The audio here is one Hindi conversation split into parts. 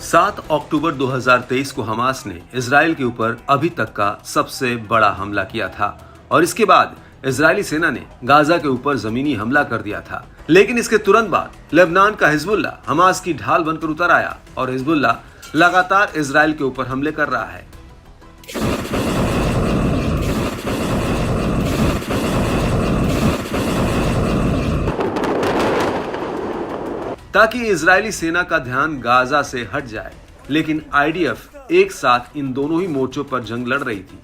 7 अक्टूबर 2023 को हमास ने इजराइल के ऊपर अभी तक का सबसे बड़ा हमला किया था और इसके बाद इजरायली सेना ने गाजा के ऊपर जमीनी हमला कर दिया था। लेकिन इसके तुरंत बाद लेबनान का हिजबुल्ला हमास की ढाल बनकर उतर आया और हिजबुल्ला लगातार इजराइल के ऊपर हमले कर रहा है। ताकि इजरायली सेना का ध्यान गाजा से हट जाए, लेकिन आईडीएफ एक साथ इन दोनों ही मोर्चों पर जंग लड़ रही थी।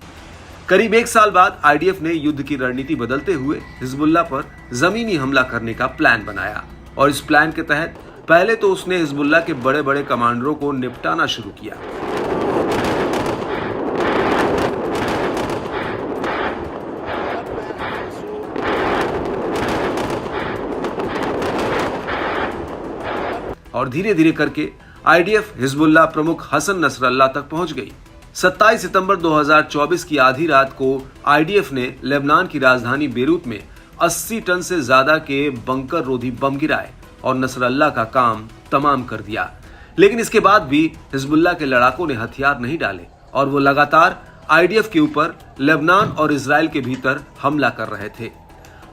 करीब एक साल बाद आईडीएफ ने युद्ध की रणनीति बदलते हुए हिजबुल्ला पर जमीनी हमला करने का प्लान बनाया और इस प्लान के तहत पहले तो उसने हिजबुल्ला के बड़े बड़े कमांडरों को निपटाना शुरू किया। और धीरे धीरे करके आईडीएफ हिजबुल्ला प्रमुख हसन नसरल्ला तक पहुंच गई। 27 सितंबर 2024 की आधी रात को आईडीएफ ने लेबनान की राजधानी बेरूत में 80 टन से ज्यादा के बंकर रोधी बम गिराए और नसरल्ला का काम तमाम कर दिया। लेकिन इसके बाद भी हिजबुल्ला के लड़ाकों ने हथियार नहीं डाले और वो लगातार आईडीएफ के ऊपर लेबनान और इजराइल के भीतर हमला कर रहे थे।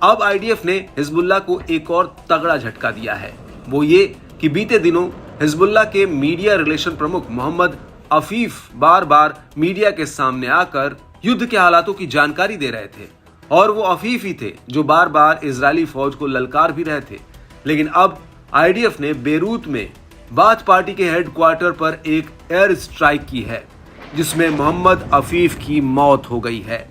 अब आईडीएफ ने हिजबुल्ला को एक और तगड़ा झटका दिया है, वो ये कि बीते दिनों हिजबुल्ला के मीडिया रिलेशन प्रमुख मोहम्मद अफीफ बार बार मीडिया के सामने आकर युद्ध के हालातों की जानकारी दे रहे थे और वो अफीफ ही थे जो बार बार इजरायली फौज को ललकार भी रहे थे। लेकिन अब आईडीएफ ने बेरूत में बाथ पार्टी के हेडक्वार्टर पर एक एयर स्ट्राइक की है जिसमें मोहम्मद अफीफ की मौत हो गई है।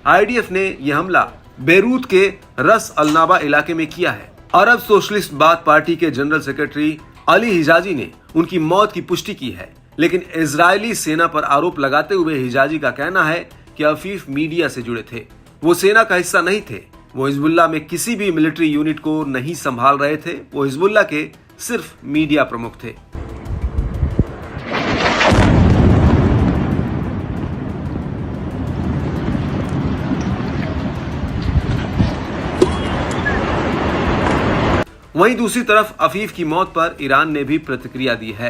आईडीएफ ने यह हमला बेरूत के रस अलनाबा इलाके में किया है। अरब सोशलिस्ट बाथ पार्टी के जनरल सेक्रेटरी अली हिजाजी ने उनकी मौत की पुष्टि की है, लेकिन इजरायली सेना पर आरोप लगाते हुए हिजाजी का कहना है कि अफीफ मीडिया से जुड़े थे, वो सेना का हिस्सा नहीं थे, वो हिजबुल्ला में किसी भी मिलिट्री यूनिट को नहीं संभाल रहे थे, वो हिजबुल्ला के सिर्फ मीडिया प्रमुख थे। वहीं दूसरी तरफ अफीफ की मौत पर ईरान ने भी प्रतिक्रिया दी है।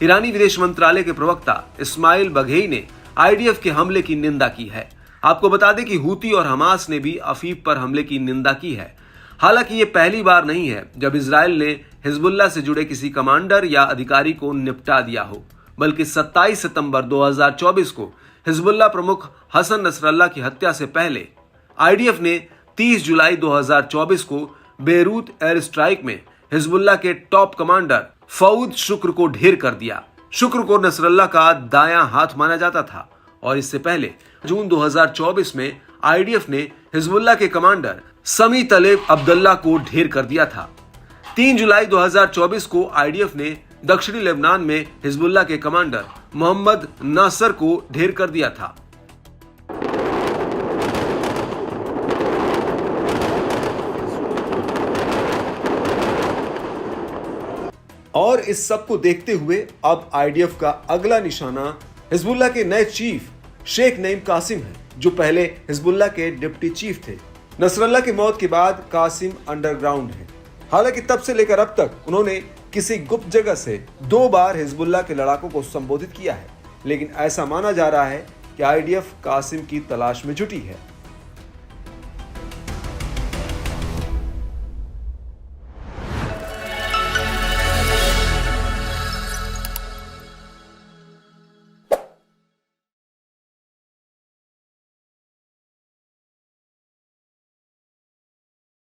ईरानी विदेश मंत्रालय के प्रवक्ता इस्माइल बघेई ने आईडीएफ के हमले की निंदा की है। आपको बता दें कि हूती और हमास ने भी अफीफ पर हमले की निंदा की है। हालांकि ये पहली बार नहीं है जब इजराइल ने हिजबुल्ला से जुड़े किसी कमांडर या अधिकारी को निपटा दिया हो, बल्कि 27 सितंबर 2024 को हिजबुल्ला प्रमुख हसन नसरल्ला की हत्या से पहले आईडीएफ ने 30 जुलाई 2024 को बेरूत एयर स्ट्राइक में हिजबुल्ला के टॉप कमांडर फऊद शुक्र को ढेर कर दिया। शुक्र को नसरल्ला का दायां हाथ माना जाता था और इससे पहले जून 2024 में आईडीएफ ने हिजबुल्ला के कमांडर समी तलेब अब्दुल्ला को ढेर कर दिया था। 3 जुलाई 2024 को आईडीएफ ने दक्षिणी लेबनान में हिजबुल्ला के कमांडर मोहम्मद नासर को ढेर कर दिया था। और इस सब को देखते हुए अब आईडीएफ का अगला निशाना हिजबुल्ला के नए चीफ शेख नईम कासिम है, जो पहले हिजबुल्ला के डिप्टी चीफ थे। नसरल्ला की मौत के बाद कासिम अंडरग्राउंड है। हालांकि तब से लेकर अब तक उन्होंने किसी गुप्त जगह से 2 बार हिजबुल्ला के लड़ाकों को संबोधित किया है, लेकिन ऐसा माना जा रहा है कि आईडीएफ कासिम की तलाश में जुटी है।